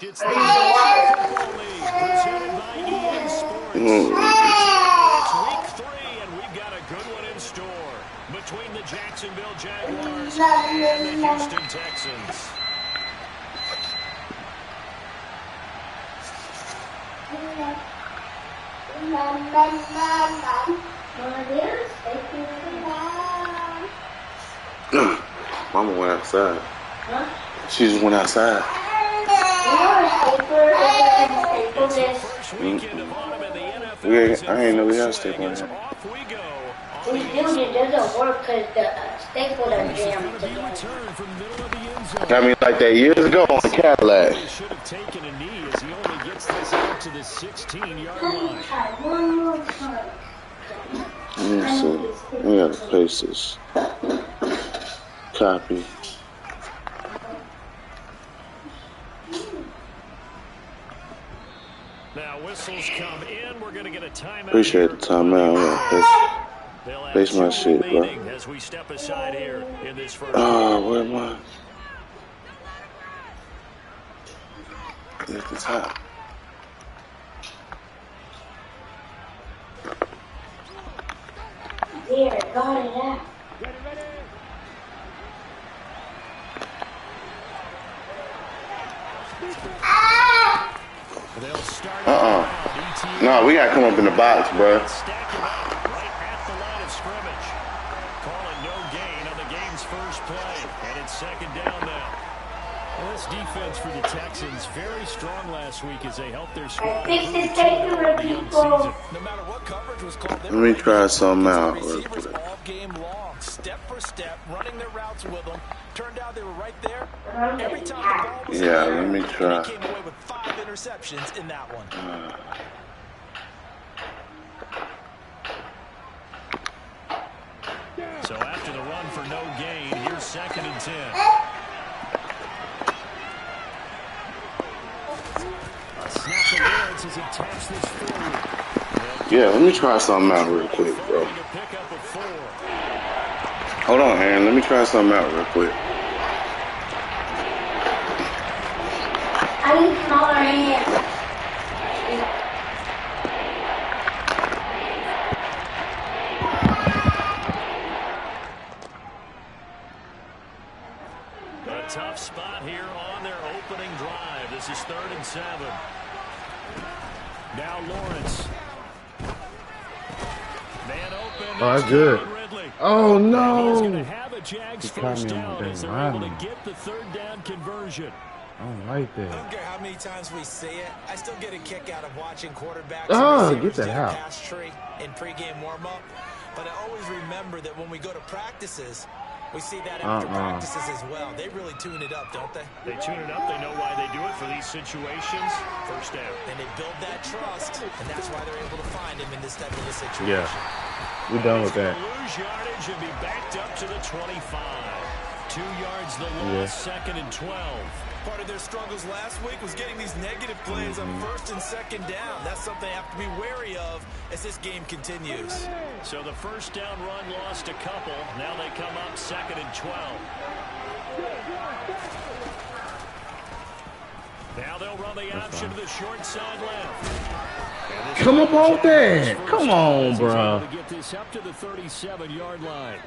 It's the Football League presented by EA Sports. It's week 3, and we've got a good one in store between the Jacksonville Jaguars and the Houston Texans. Mama went outside. Huh? She just went outside. I ain't know we had a staple in here. We do, it doesn't work because the staple doesn't jam together. Got me like that years ago on the Cadillac. Should have taken a knee as he only gets this out to the 16-yard line. Let me see. We gotta paste this. Copy. Now whistles come in. We're gonna get a timeout. Appreciate the timeout. Paste my shit, bro. As we step aside here in this first. Oh, where am I? At the top. There, got it out. No, we gotta come up in the box, bro. Right at the line of scrimmage. Calling no gain on the game's first play. And it's second down now. Well, this defense for the Texans very strong last week as they helped their squad. Fix this takeover, people. No matter what coverage was called, let me try something out. All game long, step for step, running their routes with them. Turned out they were right there. Every time the ball was let me try. He came away with 5 interceptions in that one. So after the run for no gain, here's 2nd and 10. A snap to Lawrence as he taps this forward. Yeah, let me try something out real quick, bro. Hold on, Aaron. Let me try something out real quick. I need smaller hands. A tough spot here on their opening drive. This is 3rd and 7. Now Lawrence. Man open. Oh, that's good. Oh, no. He's going to have a Jags first down as they're able to get the 3rd down conversion. I don't like that. I don't care how many times we say it. I still get a kick out of watching quarterbacks get that out. Pass tree in pregame warm-up. But I always remember that when we go to practices, we see that after practices as well. They really tune it up, don't they? They tune it up. They know why they do it for these situations. First down. And they build that trust, and that's why they're able to find him in this type of a situation. Yeah. We're done with that. Lose yardage and be backed up to the 25. 2 yards the loss, 2nd and 12. Part of their struggles last week was getting these negative plays on 1st and 2nd down. That's something they have to be wary of as this game continues. So the first down run lost a couple. Now they come up 2nd and 12. Now they'll run the option to the short side left. Come up on there. Come on, bro. To get this up to the 37-yard line.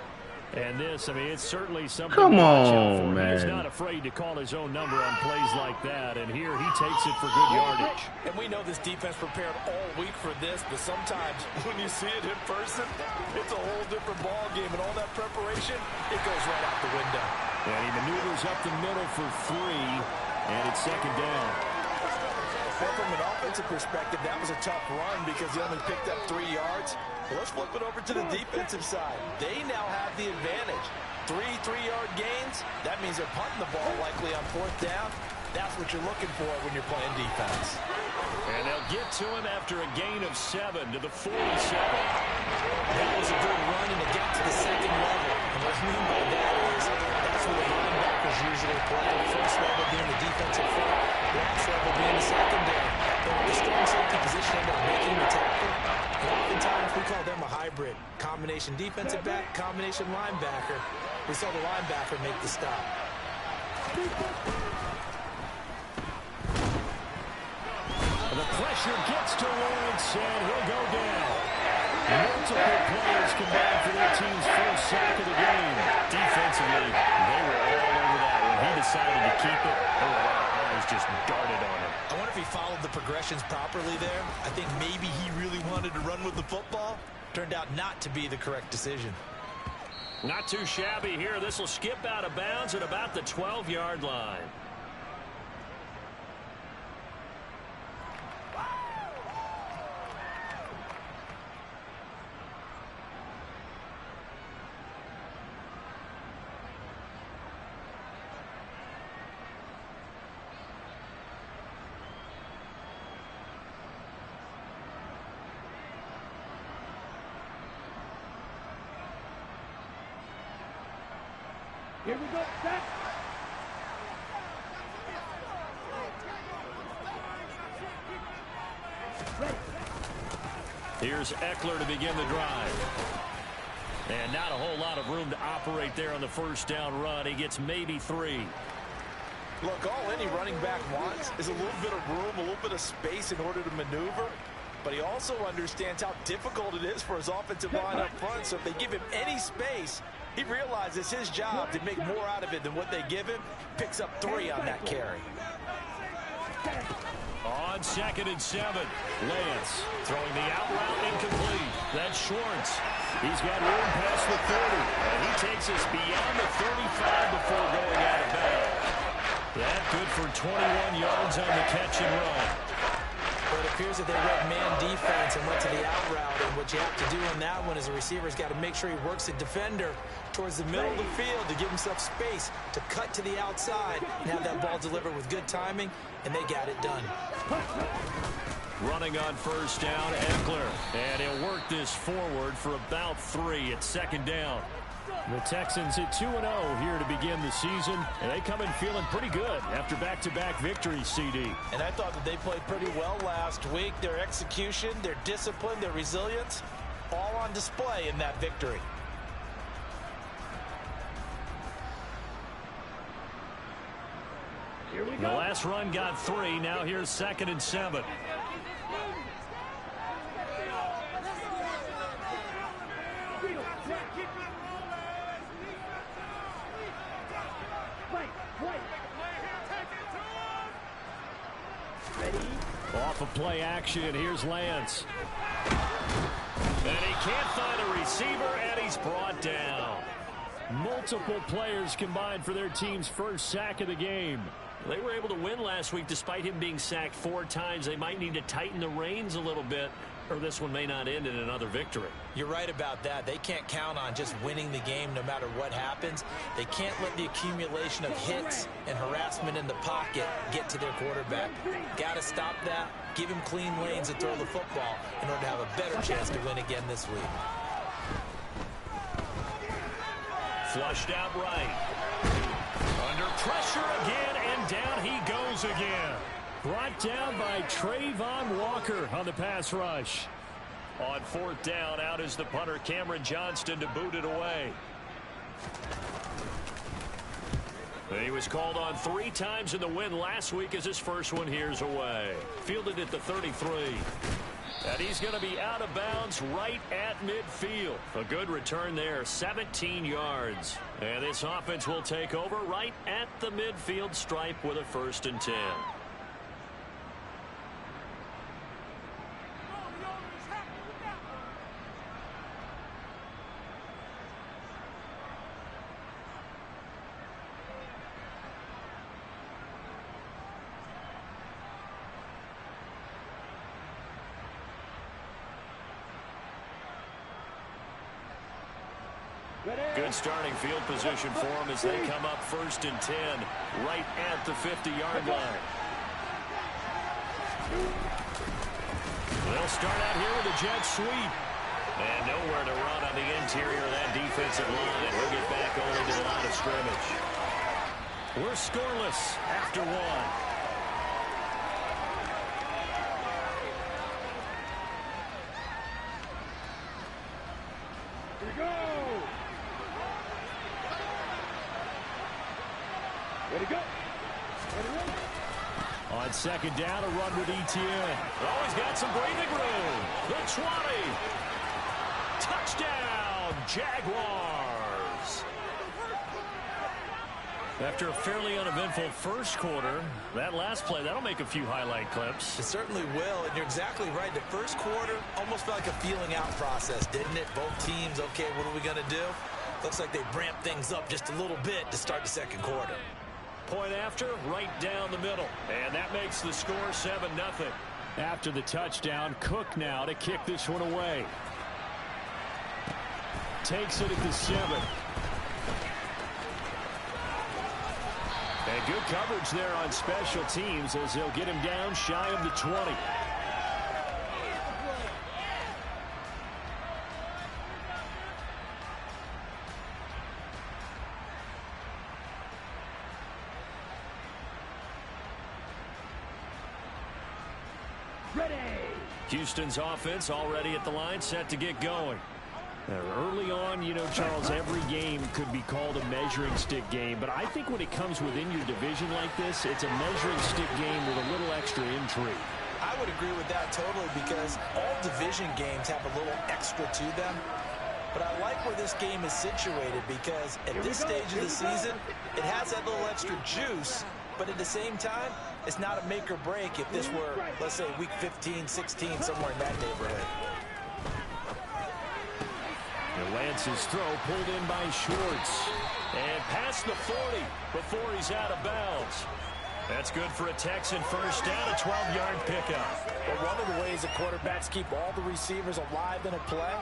And this, I mean, it's certainly something. Come to watch out on, for. man. He's not afraid to call his own number on plays like that. And here he takes it for good yardage. And we know this defense prepared all week for this, but sometimes when you see it in person, it's a whole different ball game. And all that preparation, it goes right out the window. And he maneuvers up the middle for 3, and it's 2nd down. Well, from an offensive perspective, that was a tough run because he only picked up 3 yards. Well, let's flip it over to the defensive side. They now have the advantage. 3 3-yard gains. That means they're punting the ball likely on 4th down. That's what you're looking for when you're playing defense. And they'll get to him after a gain of 7 to the 47. That was a good run, and it got to the 2nd level. And what I mean by that is that's where the linebackers usually play. First level being the defensive front, last level being the secondary. But with the strong safety position, end up making the tackle. And oftentimes we call them a hybrid. Combination defensive back, combination linebacker. We saw the linebacker make the stop. Pressure gets to Lawrence, and he'll go down. Multiple players combined for their team's first sack of the game. Defensively, they were all over that. When he decided to keep it, there were a lot of eyes just darted on him. I wonder if he followed the progressions properly there. I think maybe he really wanted to run with the football. Turned out not to be the correct decision. Not too shabby here. This will skip out of bounds at about the 12-yard line. Here we go, set. Here's Eckler to begin the drive. And not a whole lot of room to operate there on the first down run. He gets maybe 3. Look, all any running back wants is a little bit of room, a little bit of space in order to maneuver. But he also understands how difficult it is for his offensive line up front. So if they give him any space, he realizes his job to make more out of it than what they give him. Picks up 3 on that carry. On 2nd and 7, Lance throwing the out route incomplete. That's Schwartz. He's got room past the 30, and he takes us beyond the 35 before going out of bounds. That good for 21 yards on the catch and run. But it appears that they read man defense and went to the out route. And what you have to do on that one is the receiver's got to make sure he works the defender towards the middle of the field to give himself space to cut to the outside and have that ball delivered with good timing, and they got it done. Running on first down, Eckler. And he'll work this forward for about 3 at 2nd down. The Texans at 2-0 here to begin the season, and they come in feeling pretty good after back-to-back victories, CD. And I thought that they played pretty well last week. Their execution, their discipline, their resilience, all on display in that victory. Here we The go. last run got 3. Now here's 2nd and 7. Off of play action, here's Lance. And he can't find a receiver, and he's brought down. Multiple players combined for their team's first sack of the game. They were able to win last week despite him being sacked 4 times. They might need to tighten the reins a little bit, or this one may not end in another victory. You're right about that. They can't count on just winning the game no matter what happens. They can't let the accumulation of hits and harassment in the pocket get to their quarterback. Got to stop that. Give him clean lanes to throw the football in order to have a better chance to win again this week. Flushed out right. Under pressure again, and down he goes again. Brought down by Trayvon Walker on the pass rush. On 4th down, out is the punter, Cameron Johnston, to boot it away. He was called on 3 times in the win last week as his first one here's away. Fielded at the 33. And he's going to be out of bounds right at midfield. A good return there, 17 yards. And this offense will take over right at the midfield stripe with a 1st and 10. Good starting field position for them as they come up 1st and 10 right at the 50-yard line. They'll start out here with a jet sweep. And nowhere to run on the interior of that defensive line. We'll get back only to the line of scrimmage. We're scoreless after 1. Here we go. Ready, go. Ready, On second down, a run with Etienne. Oh, he's got some breathing room. The 20. Touchdown, Jaguars. After a fairly uneventful first quarter, that last play, that'll make a few highlight clips. It certainly will, and you're exactly right. The first quarter almost felt like a feeling out process, didn't it? Both teams, okay, what are we going to do? Looks like they ramped things up just a little bit to start the second quarter. Point after, right down the middle. And that makes the score 7-0. After the touchdown, Cook now to kick this one away. Takes it at the 7. And good coverage there on special teams as they'll get him down shy of the 20. Houston's offense already at the line, set to get going. Early on, you know, Charles, every game could be called a measuring stick game, but I think when it comes within your division like this, it's a measuring stick game with a little extra intrigue. I would agree with that totally because all division games have a little extra to them. But I like where this game is situated because at this stage of the season, it has that little extra juice, but at the same time, it's not a make or break if this were, let's say, week 15, 16, somewhere in that neighborhood. Lance's throw pulled in by Schwartz. And past the 40 before he's out of bounds. That's good for a Texan first down, a 12-yard pickup. Well, one of the ways that quarterbacks keep all the receivers alive in a play,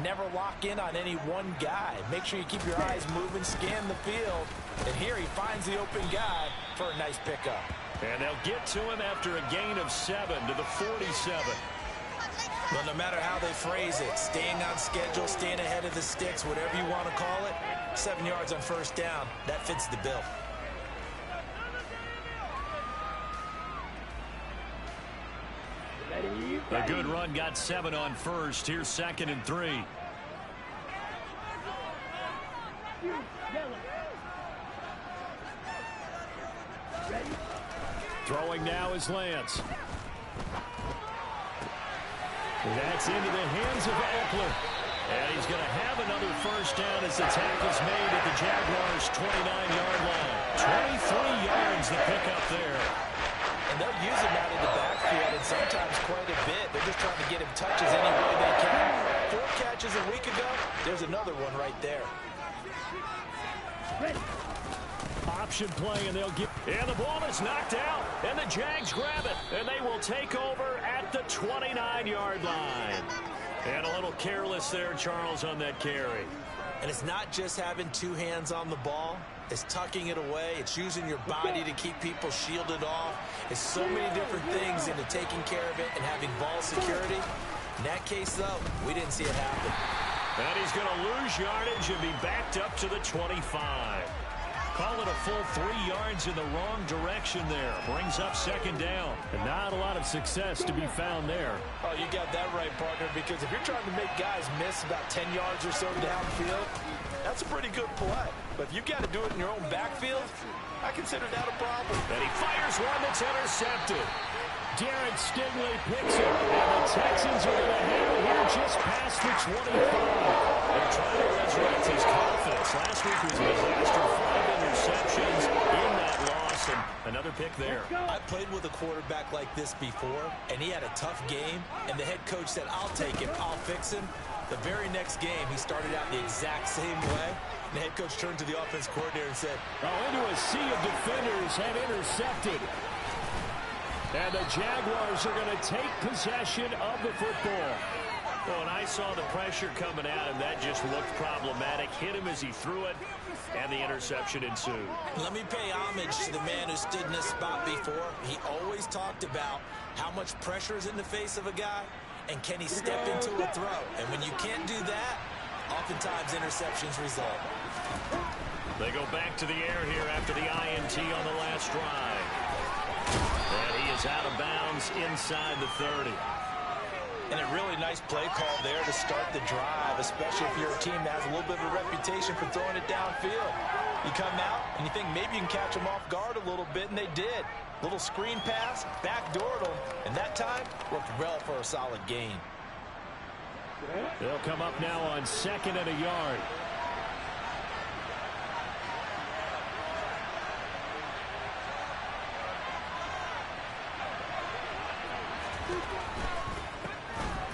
never lock in on any one guy. Make sure you keep your eyes moving, scan the field. And here he finds the open guy for a nice pickup. And they'll get to him after a gain of 7 to the 47. Well, no matter how they phrase it, staying on schedule, staying ahead of the sticks, whatever you want to call it, 7 yards on first down, that fits the bill. A good run got 7 on first. Here's 2nd and 3. Throwing now is Lance. That's into the hands of Eckler. And he's going to have another first down as the tackle's made at the Jaguars' 29-yard line. 23 yards the pickup there. And they'll use him out of the backfield and sometimes quite a bit. They're just trying to get him touches any way they can. 4 catches a week ago. There's another one right there. Option play, and they'll get... And the ball is knocked out, and the Jags grab it. And they will take over at the 29-yard line. And a little careless there, Charles, on that carry. And it's not just having 2 hands on the ball. It's tucking it away. It's using your body to keep people shielded off. It's so many different things into taking care of it and having ball security. In that case, though, we didn't see it happen. And he's going to lose yardage and be backed up to the 25. Call it a full 3 yards in the wrong direction there. Brings up 2nd down. And not a lot of success to be found there. Oh, you got that right, partner, because if you're trying to make guys miss about 10 yards or so downfield, that's a pretty good play. But if you got to do it in your own backfield, I consider that a problem. And he fires one that's intercepted. Darren Stingley picks it, and the Texans are going to have it here just past the 25. They're trying to resurrect his confidence. Last week was a disaster, 5 interceptions in that loss, and another pick there. I played with a quarterback like this before, and he had a tough game, and the head coach said, I'll take him, I'll fix him. The very next game, he started out the exact same way. The head coach turned to the offense coordinator and said, into a sea of defenders and intercepted. And the Jaguars are going to take possession of the football. Well, and I saw the pressure coming at him. That just looked problematic. Hit him as he threw it, and the interception ensued. Let me pay homage to the man who stood in this spot before. He always talked about how much pressure is in the face of a guy, and can he step into a throw. And when you can't do that, oftentimes interceptions result. They go back to the air here after the INT on the last drive. And he is out of bounds inside the 30. And a really nice play call there to start the drive, especially if you're a team that has a little bit of a reputation for throwing it downfield. You come out, and you think maybe you can catch them off guard a little bit, and they did. Little screen pass, backdoored them, and that time worked well for a solid gain. They'll come up now on 2nd and a yard.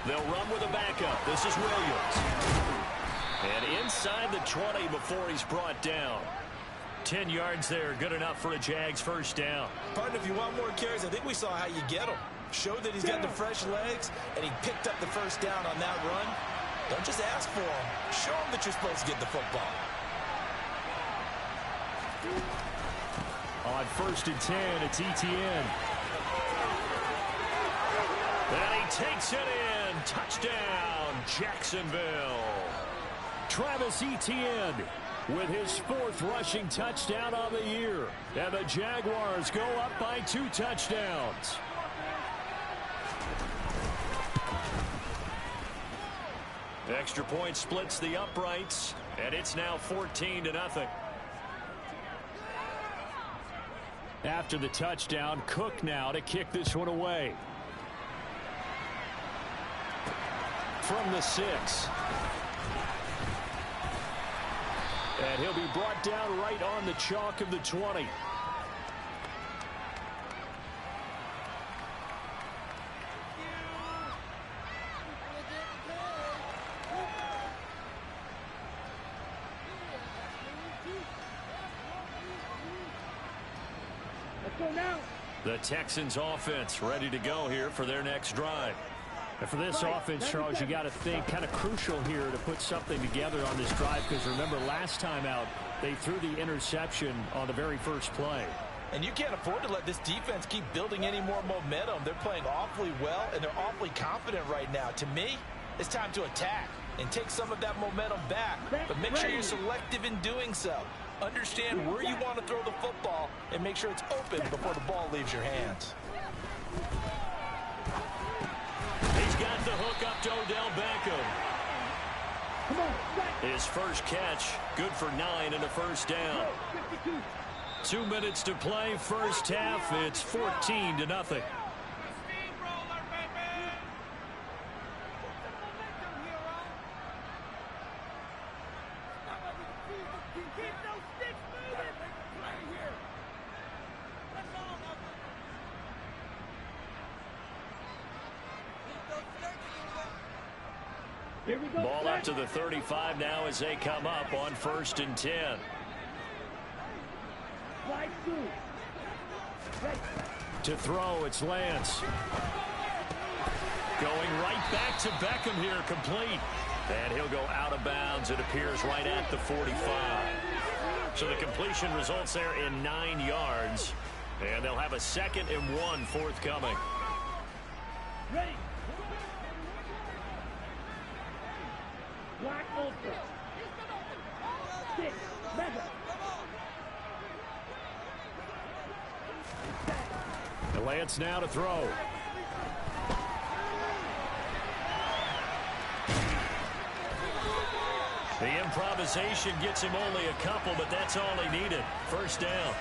They'll run with a backup. This is Williams. And inside the 20 before he's brought down. 10 yards there, good enough for a Jags first down. Partner, if you want more carries, I think we saw how you get him. Showed that he's got the fresh legs, and he picked up the first down on that run. Don't just ask for him. Show him that you're supposed to get the football. On 1st and 10, it's Etienne. And he takes it in. Touchdown, Jacksonville. Travis Etienne with his 4th rushing touchdown on the year. And the Jaguars go up by 2 touchdowns. Extra point splits the uprights, and it's now 14-0. After the touchdown, Cook now to kick this one away. From the 6. And he'll be brought down right on the chalk of the 20. The Texans offense ready to go here for their next drive. And for this offense, Charles, you got to think kind of crucial here to put something together on this drive, because remember last time out they threw the interception on the very first play. And you can't afford to let this defense keep building any more momentum. They're playing awfully well, and they're awfully confident right now. To me, it's time to attack and take some of that momentum back, but make sure you're selective in doing so. Understand where you want to throw the football and make sure it's open before the ball leaves your hands. He's got the hook up to Odell Beckham. His first catch, good for 9 and a first down. 2 minutes to play, first half. It's 14-0. Ball up to the 35 now as they come up on 1st and 10. To throw, it's Lance. Going right back to Beckham here, complete. And he'll go out of bounds, it appears, right at the 45. So the completion results there in 9 yards. And they'll have a 2nd and 1 forthcoming. Ready. Black Ultra. 6. Mega. And Lance now to throw. The improvisation gets him only a couple, but that's all he needed. First down.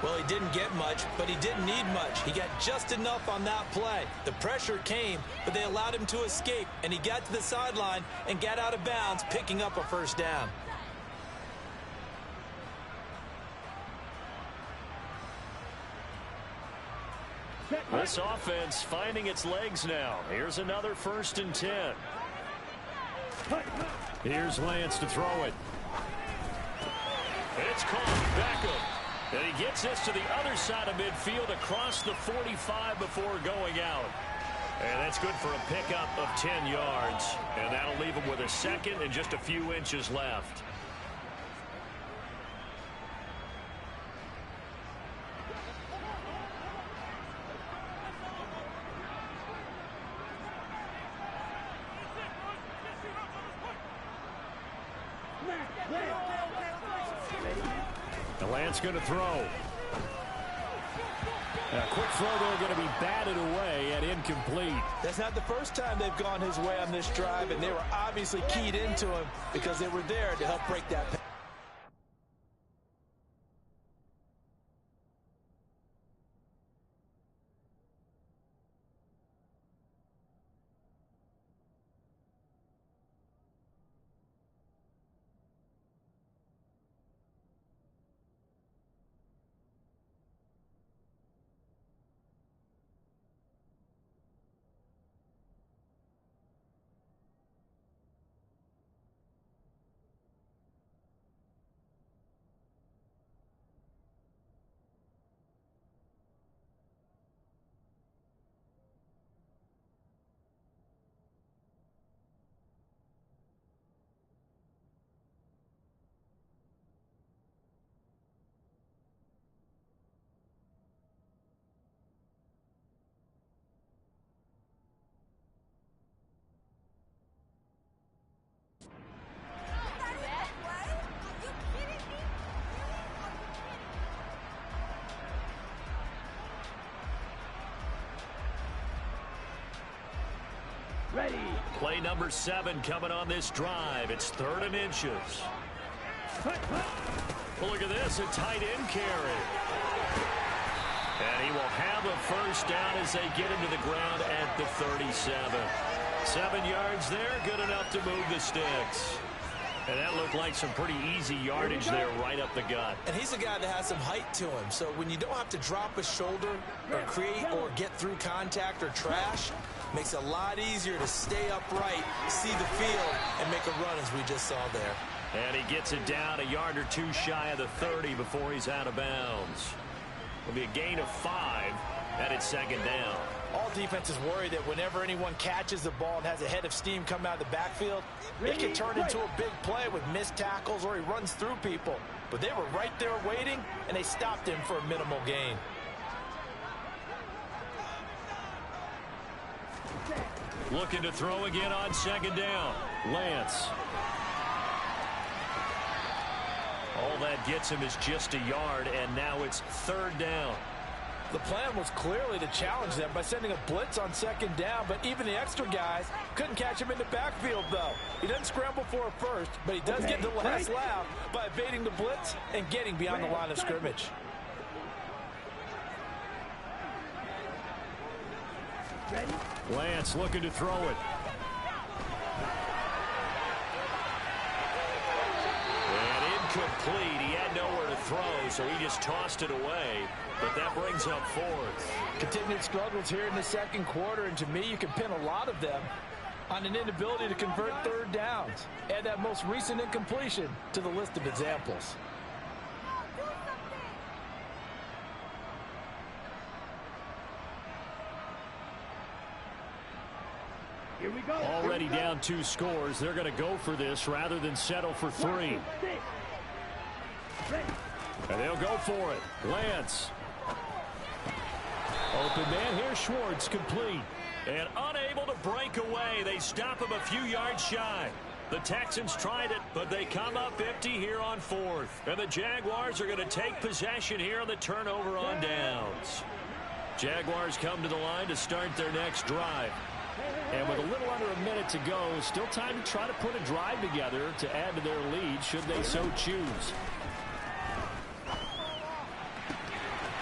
Well, he didn't get much, but he didn't need much. He got just enough on that play. The pressure came, but they allowed him to escape, and he got to the sideline and got out of bounds, picking up a first down. This offense finding its legs now. Here's another 1st and 10. Here's Lance to throw it. It's caught. Beckham. And he gets this to the other side of midfield across the 45 before going out. And that's good for a pickup of 10 yards. And that'll leave him with a 2nd and just a few inches left. The Lance going to throw. A quick throw there going to be batted away and incomplete. That's not the first time they've gone his way on this drive, and they were obviously keyed into him because they were there to help break that pass. Ready. Play number 7 coming on this drive. It's 3rd and inches. Well, look at this, a tight end carry. And he will have a first down as they get him to the ground at the 37. 7 yards there, good enough to move the sticks. And that looked like some pretty easy yardage there right up the gut. And he's a guy that has some height to him. So when you don't have to drop a shoulder or create or get through contact or trash, makes it a lot easier to stay upright, see the field, and make a run as we just saw there. And he gets it down a yard or 2 shy of the 30 before he's out of bounds. It'll be a gain of 5, and it's 2nd down. All defenses worry that whenever anyone catches the ball and has a head of steam coming out of the backfield, it can turn into a big play with missed tackles or he runs through people. But they were right there waiting, and they stopped him for a minimal gain. Looking to throw again on 2nd down. Lance. All that gets him is just a yard, and now it's 3rd down. The plan was clearly to challenge them by sending a blitz on 2nd down, but even the extra guys couldn't catch him in the backfield, though. He doesn't scramble for a first, but he does get the last laugh by evading the blitz and getting beyond the line of scrimmage. Lance looking to throw it. And incomplete. He had nowhere to throw, so he just tossed it away. But that brings up 4th. Continued struggles here in the 2nd quarter, and to me, you can pin a lot of them on an inability to convert 3rd downs. Add that most recent incompletion to the list of examples. Here we go. Already down 2 scores. They're going to go for this rather than settle for 3. And they'll go for it. Lance. Open man here. Schwartz complete. And unable to break away. They stop him a few yards shy. The Texans tried it, but they come up empty here on 4th. And the Jaguars are going to take possession here on the turnover on downs. Jaguars come to the line to start their next drive. And with a little under a minute to go, still time to try to put a drive together to add to their lead should they so choose.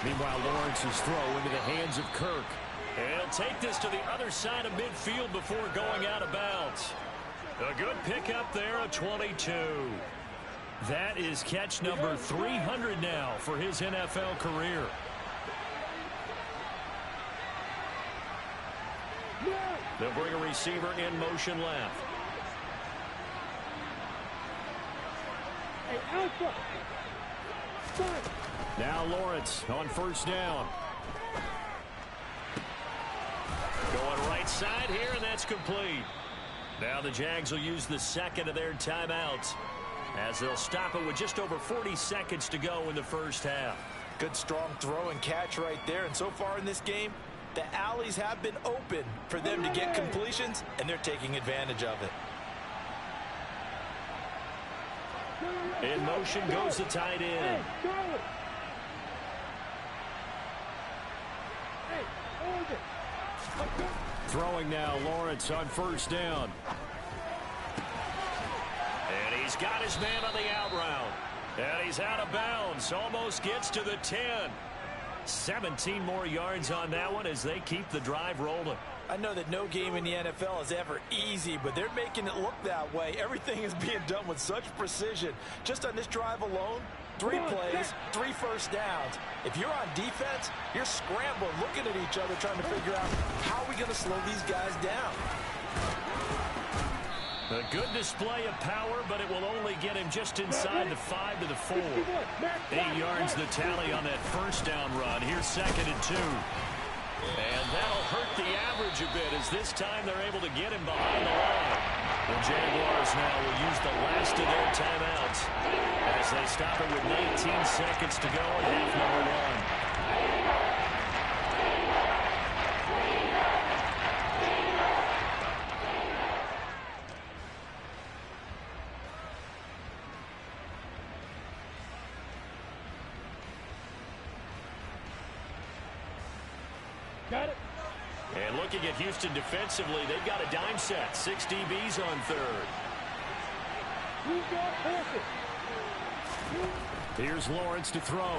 Meanwhile, Lawrence's throw into the hands of Kirk. And he'll take this to the other side of midfield before going out of bounds. A good pickup there, a 22. That is catch number 300 now for his NFL career. They'll bring a receiver in motion left. Hey, Alpha. Start. Now Lawrence on 1st down. Going right side here, and that's complete. Now the Jags will use the 2nd of their timeouts as they'll stop it with just over 40 seconds to go in the first half. Good strong throw and catch right there. And so far in this game, the alleys have been open for them to get completions, and they're taking advantage of it. In motion goes the tight end. Hey, go. Hey, hold it. Throwing now, Lawrence on 1st down. And he's got his man on the out route. And he's out of bounds. Almost gets to the 10. 17 more yards on that one as they keep the drive rolling. I know that no game in the NFL is ever easy, but they're making it look that way. Everything is being done with such precision. Just on this drive alone, 3 plays, 3 first downs. If you're on defense, you're scrambling, looking at each other, trying to figure out how are we going to slow these guys down. A good display of power, but it will only get him just inside the 5 to the 4. 8 yards the tally on that first down run. Here's 2nd and 2. And that'll hurt the average a bit as this time they're able to get him behind the line. The Jaguars now will use the last of their timeouts as they stop it with 19 seconds to go in half number 1. Got it. And looking at Houston defensively, they've got a dime set. 6 DBs on third. Here's Lawrence to throw.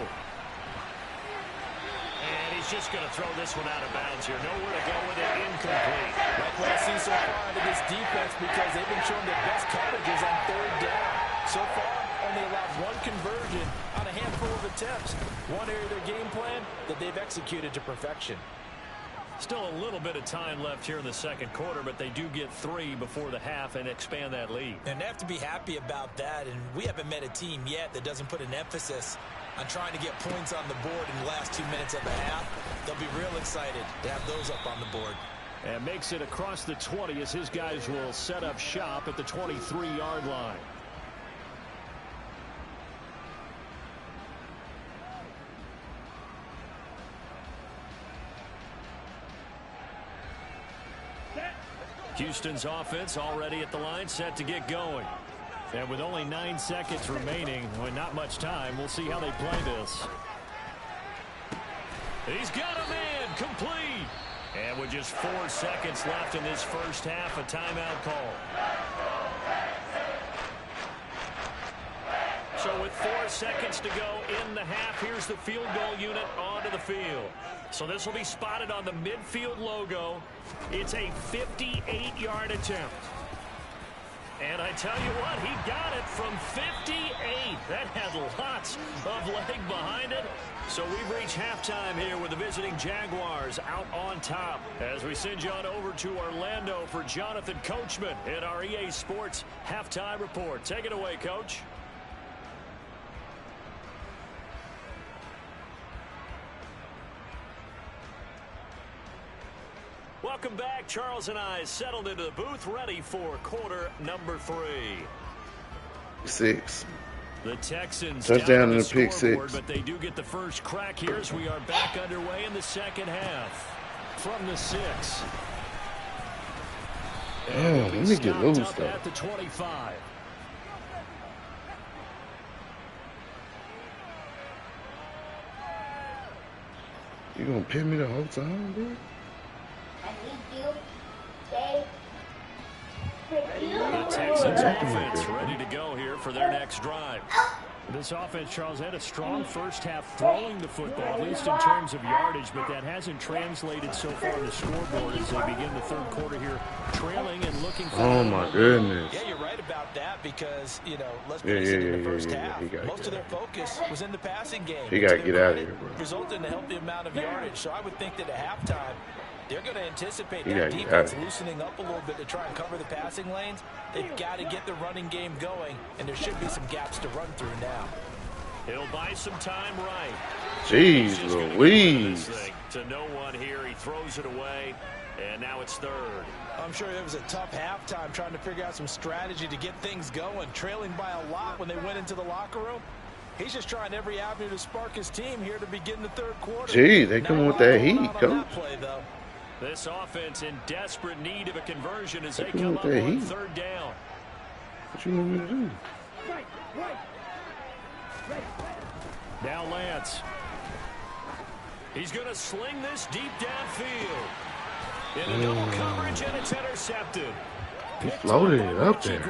And he's just going to throw this one out of bounds here. Nowhere to go with it. Incomplete. Like what I see so far out of this defense, because they've been showing their best coverages on third down. So far, only allowed one conversion on a handful of attempts. One area of their game plan that they've executed to perfection. Still a little bit of time left here in the second quarter, but they do get 3 before the half and expand that lead. And they have to be happy about that, and we haven't met a team yet that doesn't put an emphasis on trying to get points on the board in the last 2 minutes of the half. They'll be real excited to have those up on the board. And makes it across the 20 as his guys will set up shop at the 23-yard line. Houston's offense already at the line, set to get going. And with only 9 seconds remaining, with not much time, we'll see how they play this. He's got a man, complete. And with just 4 seconds left in this first half, a timeout call. So with 4 seconds to go in the half, here's the field goal unit onto the field. So this will be spotted on the midfield logo. It's a 58-yard attempt. And I tell you what, he got it from 58. That had lots of leg behind it. So we've reached halftime here with the visiting Jaguars out on top. As we send you on over to Orlando for Jonathan Coachman in our EA Sports Halftime Report. Take it away, Coach. Welcome back. Charles and I settled into the booth, ready for quarter number 3. 6. The Texans touchdown in the the pick 6. But they do get the first crack here as we are back underway in the second half. From the 6. Let me get loose though. At the 25. You gonna pin me the whole time, bro? The Texans offense ready to go here for their next drive. This offense, Charles, had a strong first half throwing the football, at least in terms of yardage, but that hasn't translated so far on the scoreboard as they begin the third quarter here, trailing and looking for... Oh, my goodness. Yeah, you're right about that because, you know, let's face it, in the first half, most of their focus was in the passing game. He got to get out of here, bro. Resulted in a healthy amount of yardage, so I would think that at halftime, they're going to anticipate that defense loosening up a little bit to try and cover the passing lanes. They've got to get the running game going, and there should be some gaps to run through now. He'll buy some time right. Jeez Louise. To no one here. He throws it away, and now it's third. I'm sure it was a tough halftime trying to figure out some strategy to get things going, trailing by a lot when they went into the locker room. He's just trying every avenue to spark his team here to begin the third quarter. Gee, they come with that heat, coach. This offense in desperate need of a conversion as they come up on third down. What you want me to do? Now Lance. He's going to sling this deep downfield. In a double coverage, and it's intercepted. He floated it up there.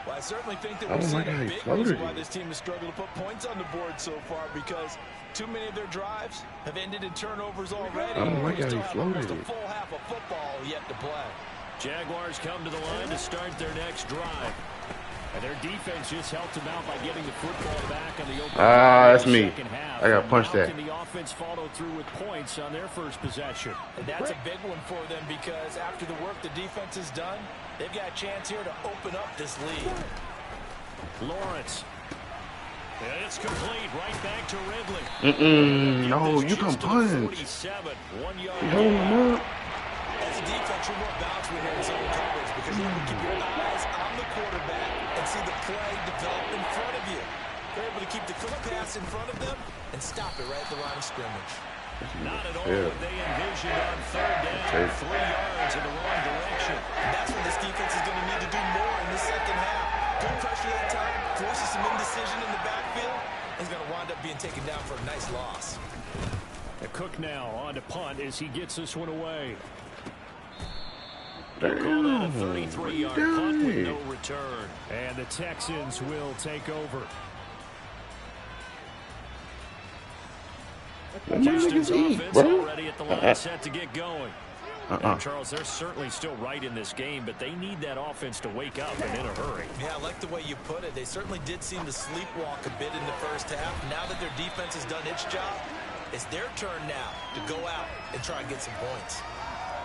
Well, I certainly think that we've seen a big reason why this team has struggled to put points on the board so far, because too many of their drives have ended in turnovers already. I don't like how he floated it. A full half of football yet to play. Jaguars come to the line to start their next drive. And their defense just helped them out by getting the football back on the open. That's me. I got to punch that. And the offense followed through with points on their first possession. And that's a big one for them because after the work the defense has done, they've got a chance here to open up this lead. Lawrence. And it's complete right back to Ridley. No, you can punch. 1 yard. You holding him up? As a defense, you're more balanced when you're in zone coverage because you have to keep your eyes on the quarterback and see the play develop in front of you. They're able to keep the quick pass in front of them and stop it right at the line of scrimmage. Not at all what they envisioned on third down. 3 yards in the wrong direction. And that's when this defense is going to need to do more in the second half. Good pressure that time, forces some indecision in the backfield. He's going to wind up being taken down for a nice loss. Cook now on to punt as he gets this one away. They'll call that a Damn. 33-yard punt with no return. And the Texans will take over. Let my Houston's niggas eat, offense bro. already at the line set to get going. And Charles, they're certainly still right in this game, but they need that offense to wake up and in a hurry. Yeah, I like the way you put it. They certainly did seem to sleepwalk a bit in the first half. Now that their defense has done its job, it's their turn now to go out and try and get some points.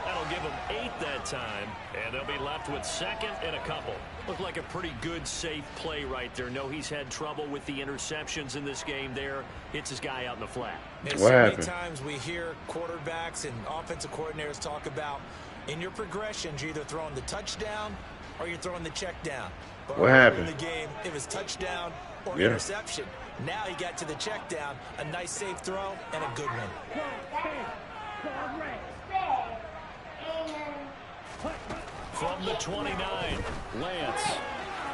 That'll give them 8 that time, and they'll be left with second and a couple. Looked like a pretty good, safe play right there. No, he's had trouble with the interceptions in this game there. Hits his guy out in the flat. There's What so many happened? times we hear quarterbacks and offensive coordinators talk about in your progressions, you're either throwing the touchdown or you're throwing the check down. But What earlier happened? in the game, it was touchdown or Yeah. interception. Now he got to the check down, a nice safe throw, and a good one. From the 29, Lance.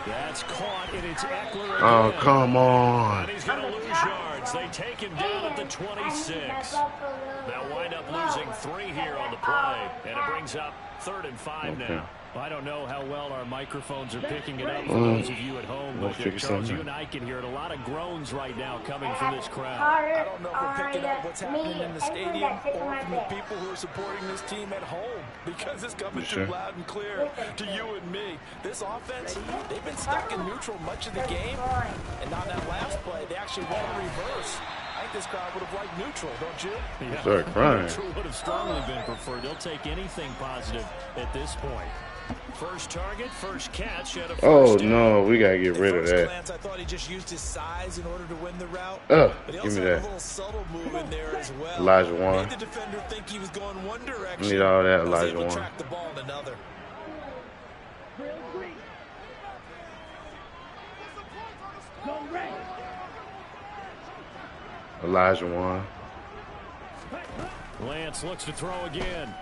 That's caught, and it's Eckler again. Oh, come on. And he's going to lose yards. They take him down at the 26. They'll wind up losing 3 here on the play, and it brings up 3rd and 5 now. I don't know how well our microphones are picking it up for those of you at home, but Charles, you and I can hear it. A lot of groans right now coming from this crowd. I don't know if we're picking up what's happening in the stadium or from the people who are supporting this team at home, because it's coming through loud and clear to you and me. This offense, they've been stuck in neutral much of the game, and on that last play, they actually went in reverse. I think this crowd would have liked neutral, don't you? Yeah, Start crying. neutral would have strongly been preferred. They'll take anything positive at this point. First target, first catch at a first down. No, we gotta get rid of At first that. glance, I thought he just used his size in order to win the route. But But he give also me had a that. little subtle move in there as well. Elijah Warren. Made the defender think he was going one direction. Need all that, Was Elijah able to Warren. track the ball in another. Elijah Warren. Lance looks to throw again.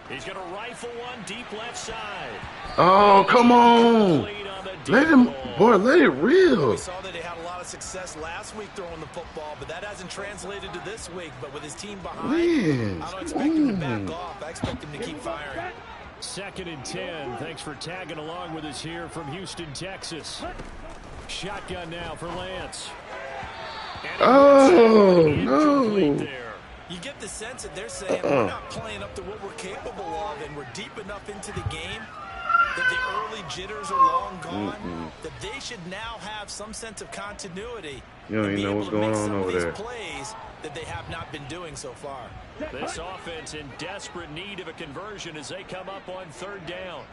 He's going to rifle one deep left side. Oh, come on. Lead on the deep Let him, ball. boy, let it reel. We saw that they had a lot of success last week throwing the football, but that hasn't translated to this week. But with his team behind, Man, I don't expect him to back off. I expect him to keep firing. 2nd and 10. Thanks for tagging along with us here from Houston, Texas. Shotgun now for Lance. And Oh, incomplete no. there. You get the sense that they're saying we're not playing up to what we're capable of, and we're deep enough into the game that the early jitters are long gone, that they should now have some sense of continuity. You don't and even be know able what's to make going on some of over these there. plays that they have not been doing so far. This offense in desperate need of a conversion as they come up on 3rd down.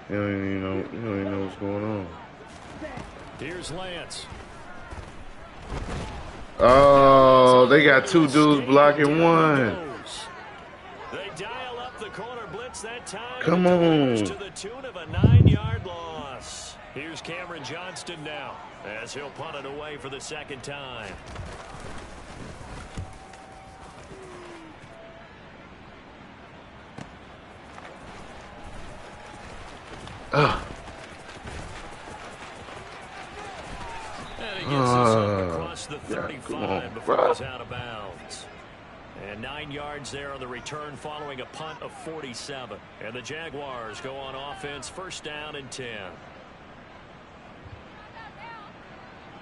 You don't even know what's going on. Here's Lance. Oh, they got 2 dudes blocking one. They dial up the corner blitz that time. Come It delivers on. to the tune of a 9-yard loss. Here's Cameron Johnston now as he'll punt it away for the 2nd time. And he gets this up across the 35 come on, before bro. he's out of bounds. And 9 yards there on the return following a punt of 47. And the Jaguars go on offense, 1st down and 10.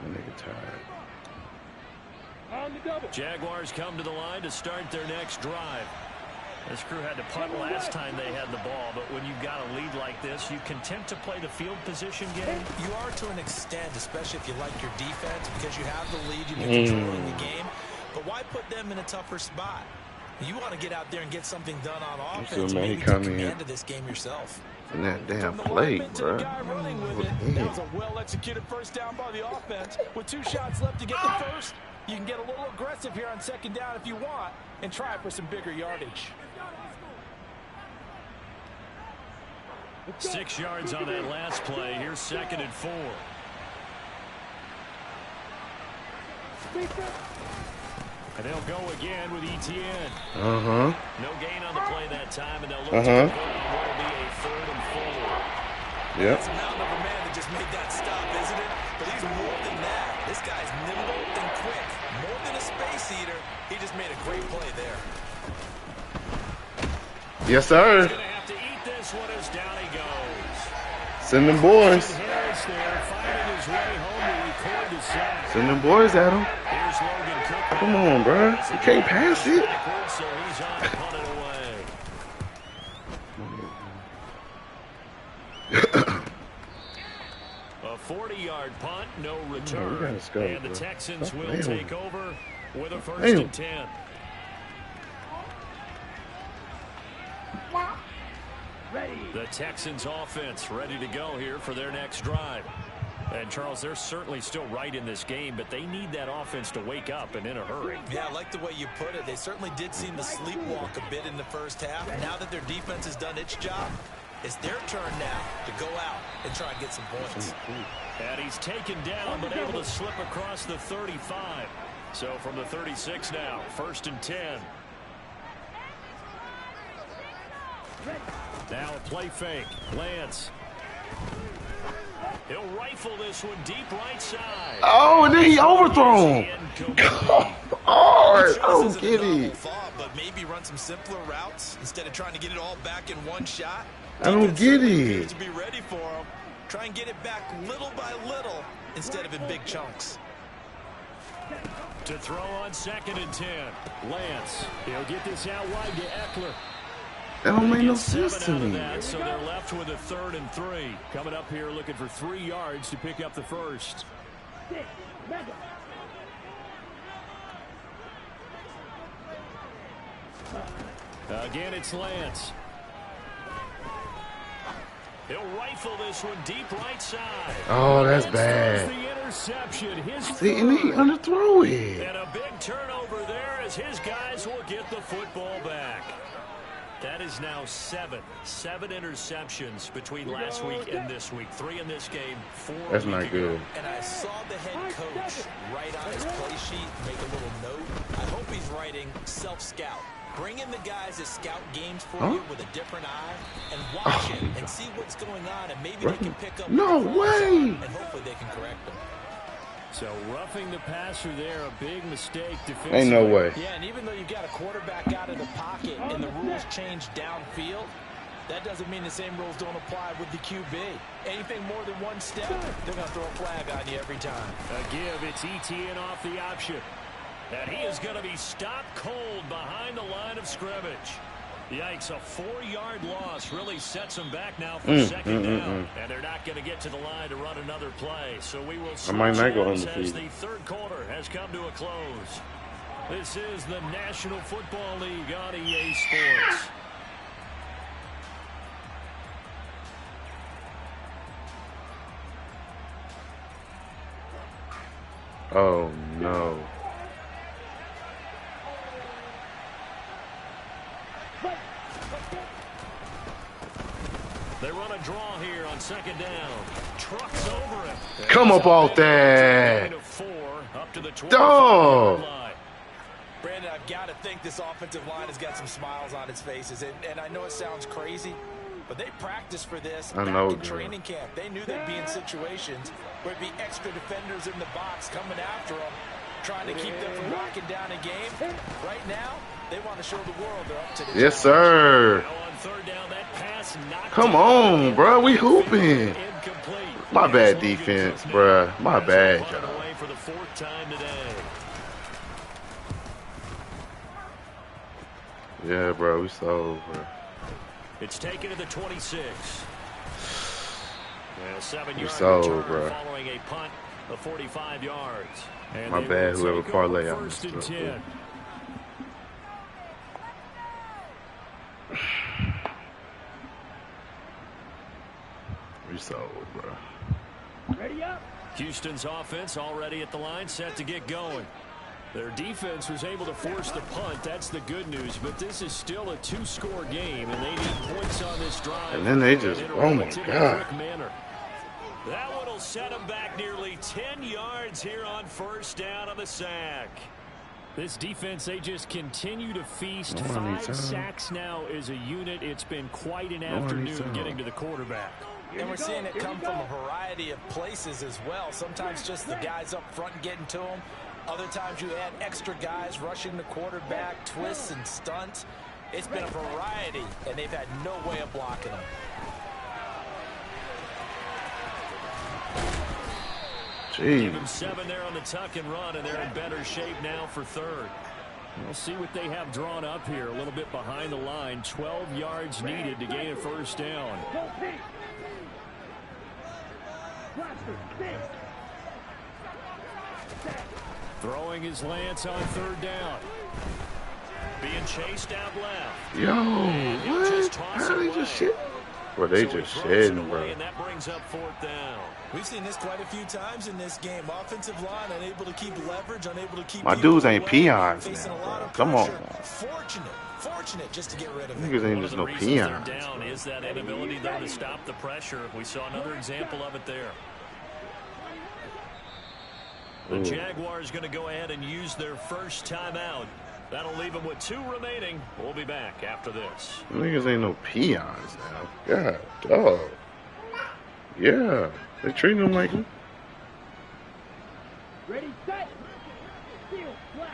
That nigga tired. On the double. Jaguars come to the line to start their next drive. This crew had to punt last time they had the ball, but when you've got a lead like this, you content to play the field position game? You are to an extent, especially if you like your defense, because you have the lead and you're controlling the game. But why put them in a tougher spot? You want to get out there and get something done on offense. So, And man, maybe he take come in. command of this game yourself. And that damn From the play, lineman to bro. the guy running with it. That was a well-executed first down by the offense. With 2 shots left to get the first, you can get a little aggressive here on 2nd down if you want and try for some bigger yardage. 6 yards on that last play. Here's 2nd and 4. And they'll go again with Etienne. Uh-huh. No gain on the play that time, and they'll look to convert on what will be a 3rd and 4. Yep. That's a mountain of a man that just made that stop, isn't it? But he's more than that. This guy's nimble and quick. More than a space eater, he just made a great play there. Yes, sir. He's gonna have to eat this one as down he goes. Send them boys. Harris there, finding his way home to record the sack. Send them boys at him. Here's Logan Cook. Come on, bro. You can't pass it. So he's on to punt it away. A 40-yard punt, no return. we gotta score, and the bro. Texans Stop will playing. take over with a first Damn. and 10. The Texans offense ready to go here for their next drive. And Charles, they're certainly still right in this game, but they need that offense to wake up and in a hurry. Yeah, I like the way you put it. They certainly did seem to sleepwalk a bit in the first half. Now that their defense has done its job, it's their turn now to go out and try and get some points. And he's taken down, but able to slip across the 35. So from the 36 now, first and 10. Now a play fake. Lance. He'll rifle this one deep right side. Oh, and then he overthrown. Come on. I don't get it. Thought, but maybe run some simpler routes instead of trying to get it all back in one shot. I don't get it. To be ready for him. Try and get it back little by little instead of in big chunks. To throw on second and 10. Lance. He'll get this out wide to Eckler. That don't make no Gets sense 7 to out of me. that, so they're left with a 3rd and 3. Coming up here looking for 3 yards to pick up the first. Again, it's Lance. He'll rifle this one deep right side. Oh, that's Lance bad. throws the interception. His See, and then he third. underthrew it. And a big turnover there as his guys will get the football back. That is now 7 interceptions between last week and this week. 3 in this game, 4 That's a week not ago. good. And I saw the head coach write on his play sheet, make a little note. I hope he's writing self-scout. Bring in the guys that scout games for you with a different eye and watch it and see what's going on, and maybe they can pick up. No way. And hopefully they can correct them. So roughing the passer there, a big mistake defensively. Ain't no way. Yeah, and even though you've got a quarterback out of the pocket and the rules change downfield, that doesn't mean the same rules don't apply with the QB. Anything more than one step, they're going to throw a flag on you every time. A give, it's ETN off the option. And he is going to be stopped cold behind the line of scrimmage. Yikes, a 4-yard loss really sets them back now for second down. And they're not going to get to the line to run another play. So we will I might not go switch as undefeated. the third quarter has come to a close. This is the National Football League on EA Sports. Oh, no. They run a draw here on second down. Trucks over it. Come up off that. 4 up to the 25 Dog. line. Brandon, I've got to think this offensive line has got some smiles on its faces. And I know it sounds crazy, but they practiced for this I back know, in dude. training camp. They knew they'd be in situations where it'd be extra defenders in the box coming after them, trying to keep them from locking down a game. Right now, they want to show the world they're up to the Yes, challenge. sir. Now on third down, that pass knocked Come down. on, bro. We hooping. Incomplete. My bad Logan defense, Cook bruh. now My has bad, it punted y'all. away for the 4th time today. Yeah, bro. We sold, bro. It's taken to the 26. And a 7-yard sold, return bro. following a punt of 45 yards. And My they bad, will whoever take parlay over on first this and stuff, 10. We sold, bro. Houston's offense already at the line, set to get going. Their defense was able to force the punt. That's the good news. But this is still a 2-score game, and they need points on this drive. And then they just, in a oh my relatively God. quick manner. That one will set them back nearly 10 yards here on first down on the sack. This defense, they just continue to feast. No one 5 needs sacks now as a unit. It's been quite an one needs afternoon time. getting to the quarterback. And we're seeing it come from a variety of places as well. Sometimes just the guys up front getting to them. Other times you add extra guys rushing the quarterback, twists and stunts. It's been a variety, and they've had no way of blocking them. Give them 7 there on the tuck and run, and they're in better shape now for third. We'll see what they have drawn up here. A little bit behind the line. 12 yards needed to gain a first down. Throwing his Lance on third down. Being chased out left. Yo, what? How they just shit? Bro, they just shedding, bro. And that brings up fourth down. We've seen this quite a few times in this game. Offensive line unable to keep leverage, unable to keep. My dudes ain't peons, man, bro. Come on. Fortunate just to get rid of it. Niggas ain't just no peons. Down is that inability though to stop the pressure. We saw another example of it there. The Jaguars going to go ahead and use their first timeout. That'll leave them with 2 remaining. We'll be back after this. Niggas ain't no peons now. God, dog. Yeah, they treating them like them. Ready, set, field, flag.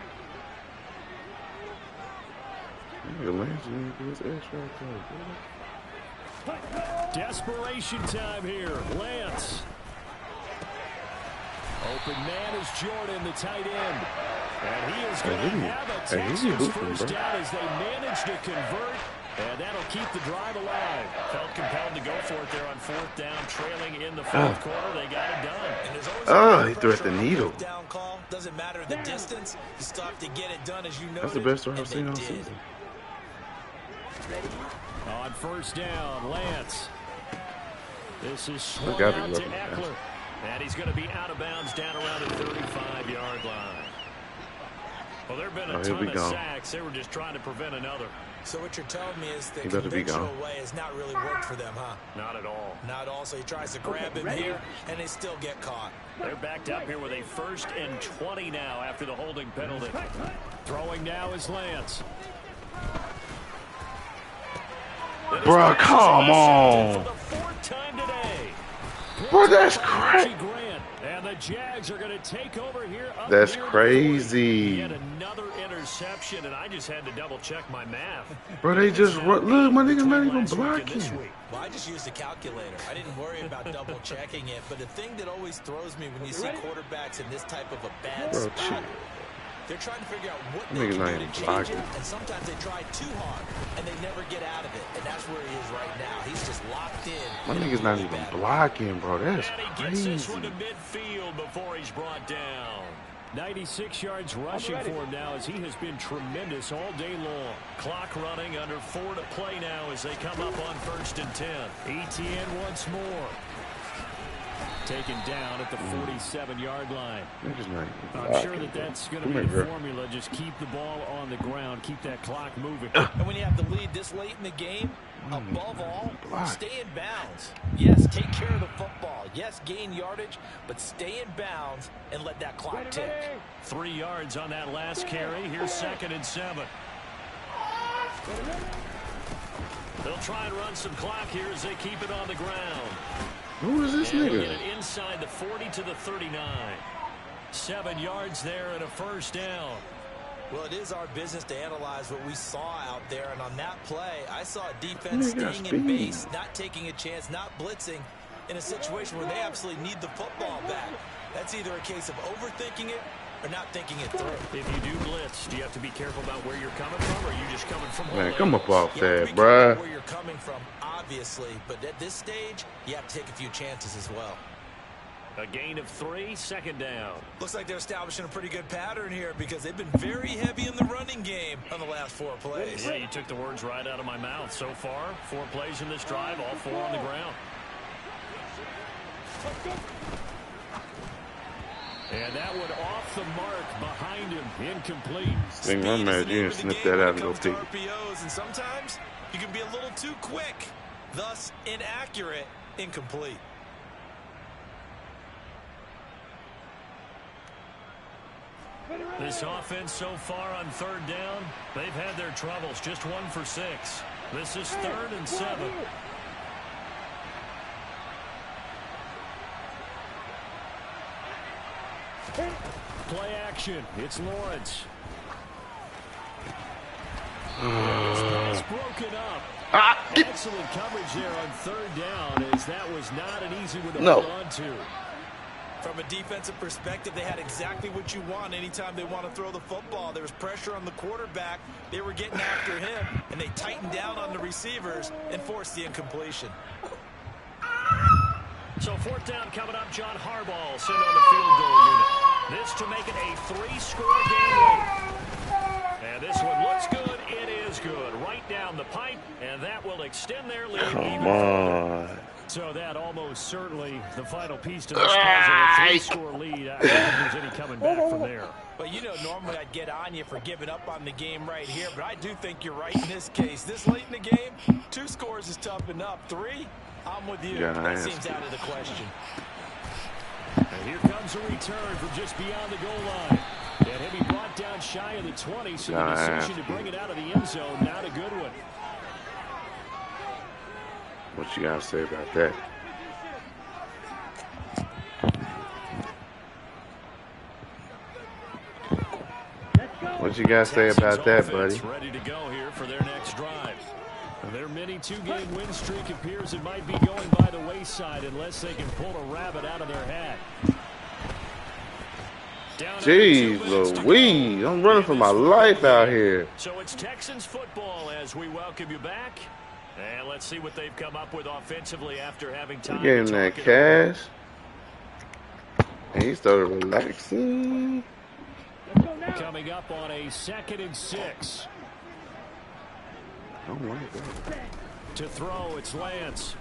Desperation time here. Lance. Open man is Jordan, the tight end. And he is going to have a Texans first down as they manage to convert. And that'll keep the drive alive. Felt compelled to go for it there on fourth down, trailing in the fourth quarter. They got it done. He threw at the needle. Down call. Doesn't matter the distance. You still have to get it done as you know. That's the best throw I've seen all season. On first down, Lance. This is swung out to Eckler. And he's going to be out of bounds down around the 35-yard line. Well, there have been a ton of sacks. They were just trying to prevent another. So what you're telling me is the conventional way has not really worked for them, huh? Not at all. Not at all. So he tries to grab him here, and they still get caught. They're backed up here with a 1st and 20 now after the holding penalty. Throwing now is Lance. Bro, come on. Bro, that's crazy. And the Jags are going to take over here. That's crazy. Yet another interception, and I just had to double check my math. Bro, they just run. Look, my nigga's not even blocking. Well, I just used a calculator. I didn't worry about double checking it. But the thing that always throws me when you see quarterbacks in this type of a bad spot, they're trying to figure out what they can do to change it, and sometimes they try too hard, and they never get out of it, and that's where he is right now. He's just locked in. My nigga's not even blocking, bro. That's crazy. He gets this one to midfield before he's brought down. 96 yards rushing for him now as he has been tremendous all day long. Clock running, under 4 to play now as they come up on 1st and 10. ETN once more. Taken down at the 47-yard line. I'm sure that's going to be the formula. Just keep the ball on the ground. Keep that clock moving. And when you have the lead this late in the game, above all, stay in bounds. Yes, take care of the football. Yes, gain yardage, but stay in bounds and let that clock tick. 3 yards on that last carry. Here's 2nd and 7. They'll try and run some clock here as they keep it on the ground. Who is this nigga? Get it inside the 40 to the 39. 7 yards there and a first down. Well, it is our business to analyze what we saw out there. And on that play, I saw a defense staying in base, not taking a chance, not blitzing in a situation where they absolutely need the football back. That's either a case of overthinking it or not thinking it through. If you do blitz, do you have to be careful about where you're coming from, or are you just coming from? Man, come up off that, bruh. Where you're coming from, obviously, but at this stage, you have to take a few chances as well. A gain of 3, 2nd down. Looks like they're establishing a pretty good pattern here because they've been very heavy in the running game on the last 4 plays. Yeah, you took the words right out of my mouth. So far, 4 plays in this drive, all 4 on the ground. And that one off the mark behind him, incomplete. Think my man, you didn't snip that out and go pick. And sometimes you can be a little too quick, thus inaccurate, incomplete. This offense so far on 3rd down, they've had their troubles. Just 1 for 6. This is 3rd and 7. Play action. It's Lawrence. This pass broken up. Excellent coverage there on third down, as that was not an easy one to hold on to. From a defensive perspective, they had exactly what you want anytime they want to throw the football. There was pressure on the quarterback. They were getting after him, and they tightened down on the receivers and forced the incompletion. So fourth down coming up. John Harbaugh sent on the field goal unit. This to make it a 3-score game late. And this one looks good. It is good. Right down the pipe, and that will extend their lead. Come on. So that almost certainly the final piece to this puzzle. A 3-score lead. I don't think there's any coming back from there. But you know, normally I'd get on you for giving up on the game right here, but I do think you're right in this case. This late in the game, 2 scores is tough enough. 3, I'm with you. That seems out of the question. And here comes a return from just beyond the goal line. And he'll be brought down shy of the 20, so the decision to bring it out of the end zone, not a good one. What you gotta say about that? What you gotta say about that, buddy? Ready to go here for their next drive. Their mini 2-game win streak appears it might be going by the wayside unless they can pull a rabbit out of their hat. Jeez Louise, I'm running for my life out here. So it's Texans football as we welcome you back. And let's see what they've come up with offensively after having time. He gave him that cash. And he started relaxing. Coming up on a 2nd and 6. Oh my God. To throw, it's Lance.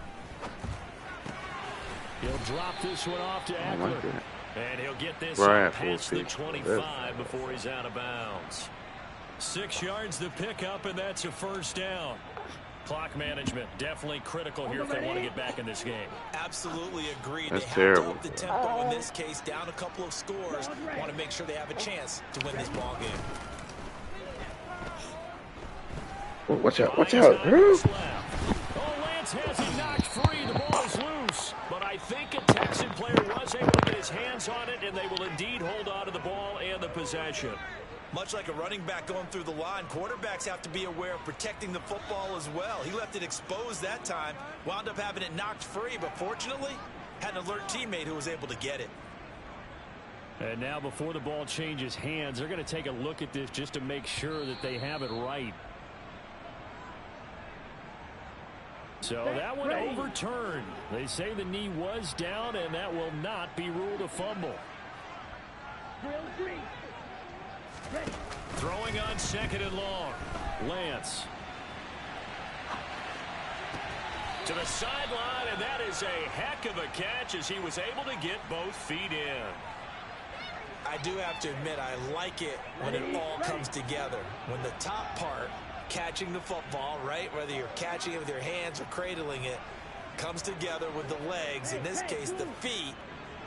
He'll drop this one off to Eckler. And he'll get this past the 25 before he's out of bounds. 6 yards to pick up, and that's a first down. Clock management definitely critical here if they want to get back in this game. Absolutely agreed. That's they have terrible. to up the tempo in this case, down a couple of scores. Want to make sure they have a chance to win this ball game. Oh, watch out, watch out. Oh, Lance has it knocked free. The ball is loose. But I think a Texan player was able to get his hands on it, and they will indeed hold on to the ball and the possession. Much like a running back going through the line, quarterbacks have to be aware of protecting the football as well. He left it exposed that time, wound up having it knocked free, but fortunately, had an alert teammate who was able to get it. And now before the ball changes hands, they're going to take a look at this just to make sure that they have it right. So that one overturned. They say the knee was down, and that will not be ruled a fumble. Throwing on 2nd and long. Lance. To the sideline, and that is a heck of a catch as he was able to get both feet in. I do have to admit, I like it when it all comes together. When the top part, catching the football, right, whether you're catching it with your hands or cradling it, comes together with the legs, in this case the feet,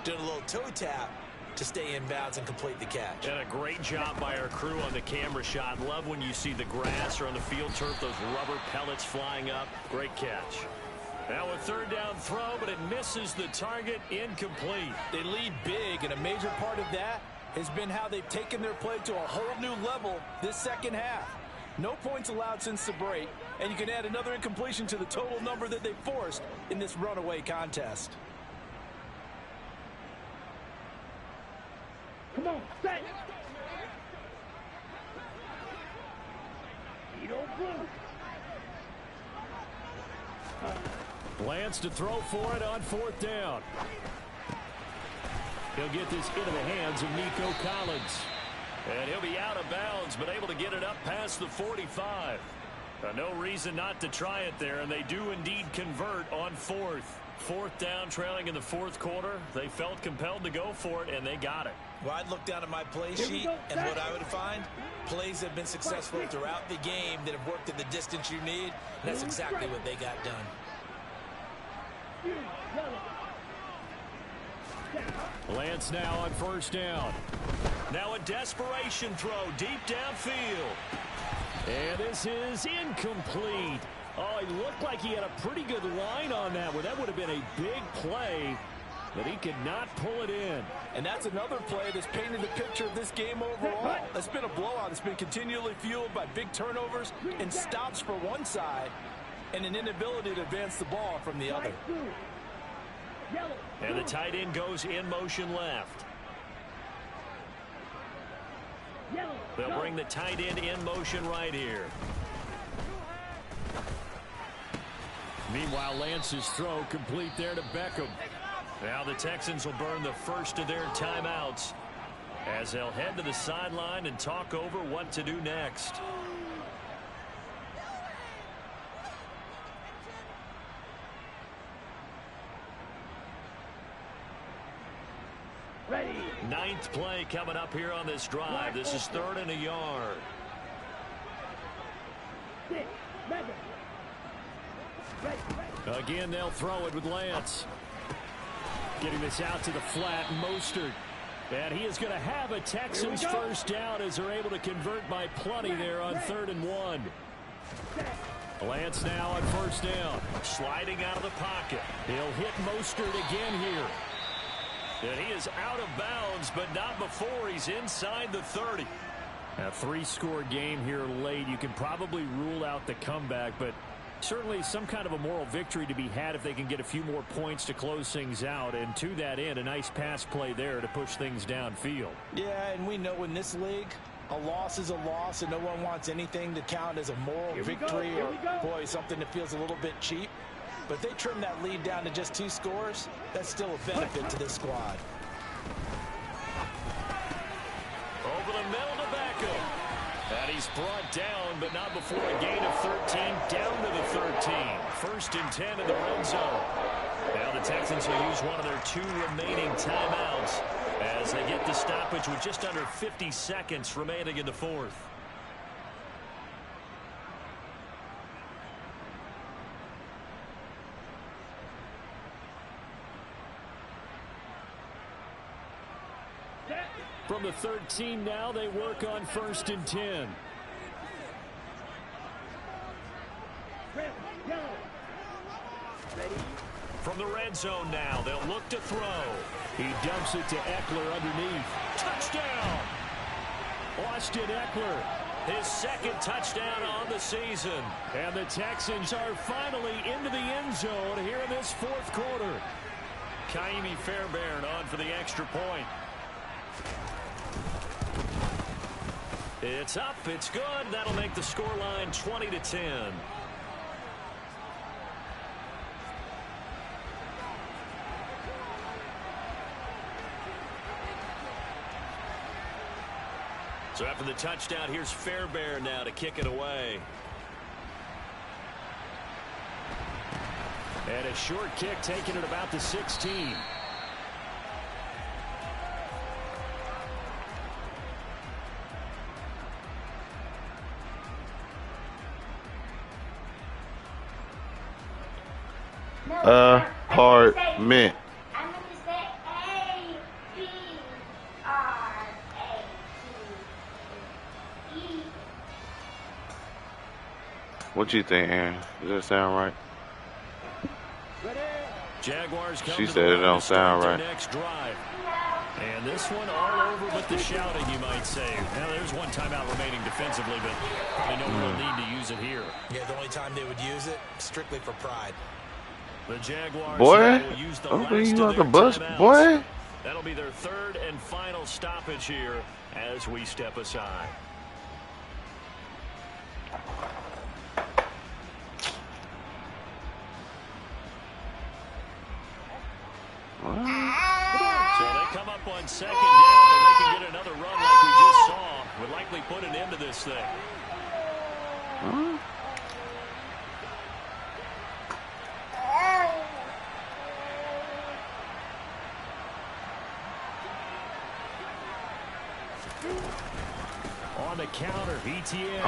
doing a little toe tap to stay in bounds and complete the catch. And a great job by our crew on the camera shot. Love when you see the grass or on the field turf, those rubber pellets flying up. Great catch. Now a 3rd down throw, but it misses the target. Incomplete. They lead big, and a major part of that has been how they've taken their play to a whole new level this second half. No points allowed since the break, and you can add another incompletion to the total number that they forced in this runaway contest. Come on, set. You don't blue. Lance to throw for it on 4th down. He'll get this into the hands of Nico Collins. And he'll be out of bounds, but able to get it up past the 45. No reason not to try it there, and they do indeed convert on 4th. 4th down, trailing in the 4th quarter. They felt compelled to go for it, and they got it. Well, I'd look down at my play sheet, and what I would find, plays have been successful throughout the game that have worked at the distance you need, and that's exactly what they got done. Lance now on 1st down. Now a desperation throw deep downfield. And this is incomplete. Oh, he looked like he had a pretty good line on that one. That would have been a big play. but he could not pull it in. And that's another play that's painted the picture of this game overall. It's been a blowout. It's been continually fueled by big turnovers and stops for one side and an inability to advance the ball from the other. And the tight end goes in motion left. They'll bring the tight end in motion right here. Meanwhile, Lance's throw complete there to Beckham. Now the Texans will burn the first of their timeouts as they'll head to the sideline and talk over what to do next. Ready. Ninth play coming up here on this drive. This is 3rd and a yard. 6, 7. Ready. Again, they'll throw it with Lance. Getting this out to the flat, Mostert. And he is going to have a Texans first down as they're able to convert by plenty there on 3rd and 1. Lance now on first down. Sliding out of the pocket. He'll hit Mostert again here. And he is out of bounds, but not before he's inside the 30. A 3-score game here late. You can probably rule out the comeback, but certainly some kind of a moral victory to be had if they can get a few more points to close things out. And to that end, a nice pass play there to push things downfield. Yeah, and we know in this league, a loss is a loss, and no one wants anything to count as a moral victory or, boy, something that feels a little bit cheap. But they trim that lead down to just 2 scores. That's still a benefit to this squad. Over the middle to Beckham. And he's brought down, but not before a gain of 13, down to the 13. 1st and 10 in the red zone. Now the Texans will use one of their 2 remaining timeouts as they get the stoppage with just under 50 seconds remaining in the 4th. From the 13 now, they work on 1st and 10. From the red zone now, they'll look to throw. He dumps it to Eckler underneath. Touchdown! Austin Eckler, his 2nd touchdown on the season. And the Texans are finally into the end zone here in this 4th quarter. Kaimi Fairbairn on for the extra point. It's up, it's good. That'll make the scoreline 20-10. So after the touchdown, here's Fairbairn now to kick it away. And a short kick taken at about the 16. Apartment. I meant to say A-B-R-A-T-E. What you think, Aaron? Does that sound right? Jaguars come She to said the it don't sound right. Next drive. And this one all over but the shouting, you might say. Now there's one timeout remaining defensively, but probably no real need to use it here. Yeah, the only time they would use it, strictly for pride. The Jaguars Boy, will use the I'm last thinking of about their the bus, timeouts. boy. That'll be their 3rd and final stoppage here as we step aside. So they come up on 2nd down, and they can get another run like we just saw. Would likely put an end to this thing. Huh? On the counter, ETN.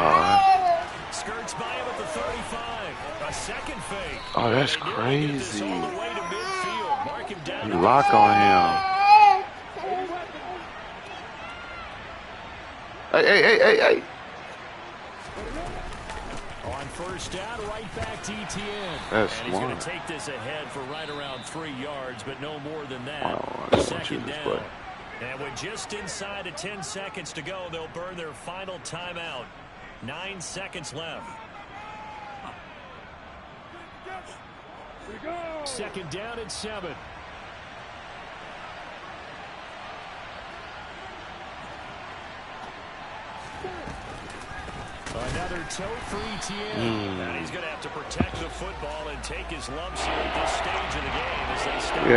Skirts by him at the 35. A second fake. Oh, that's They did get crazy. this all the way to midfield. Mark him down. You lock on him. Hey. On first down, right back to Etienne. That's and he's going smart. to take this ahead for right around 3 yards, but no more than that. Oh, I didn't want you Second to down. play. And with just inside of 10 seconds to go, they'll burn their final timeout. 9 seconds left. Second down and 7. Another toe for Etienne. And he's going to have to protect the football and take his lumps here at this stage of the game as they start. We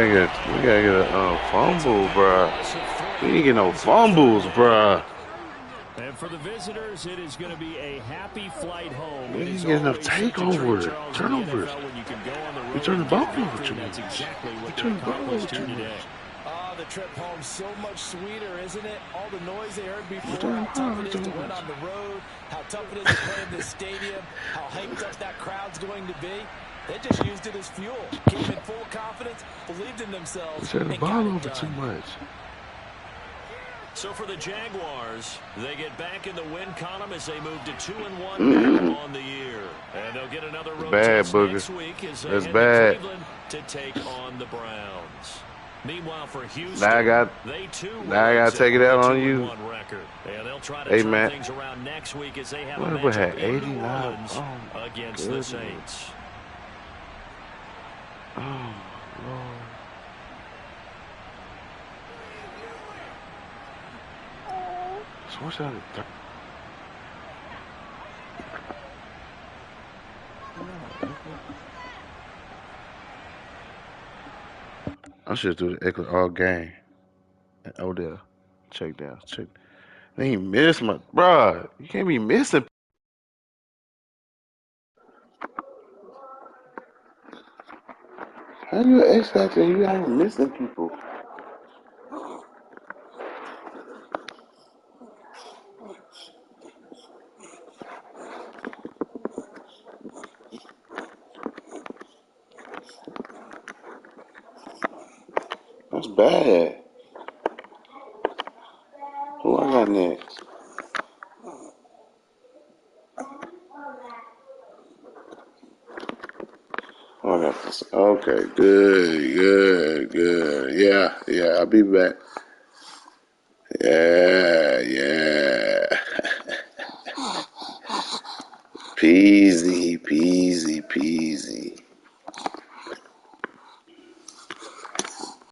gotta get a fumble, bruh. We ain't get no fumbles, bruh. And for the visitors, it is going to be a happy flight home. We ain't get enough takeovers, turnovers. We turn the ball over too much. Exactly what We turn the ball over accomplished too here today. much. Oh, the trip home so much sweeter, isn't it? All the noise they heard before, Turn how tough the it is to ball win over. on the road, how tough it is to play in this stadium, how hyped up that crowd's going to be. They just used it as fuel. Came in full confidence, believed in themselves, We turn the and ball got it over done. too much. So for the Jaguars, they get back in the win column as they move to 2-1 on the year. And they'll get another road Bad, test Booger. next week as they That's head bad. to Cleveland to take on the Browns. Meanwhile, for Houston, Now I got they too to take it out on you. record. And they'll try to Hey, turn Matt. things around next week as they have What a if we matchup had in New 89? Orleans Oh, my against goodness. the Saints. Oh, Lord. So what's that? I should do the Eckler all game. And Odell, check down, check. They ain't miss my, bruh. You can't be missing. How you an X Factor and you ain't missing people? That's bad. Who I got next? Oh, I got this. Okay, good. Yeah, I'll be back. Yeah. Peasy.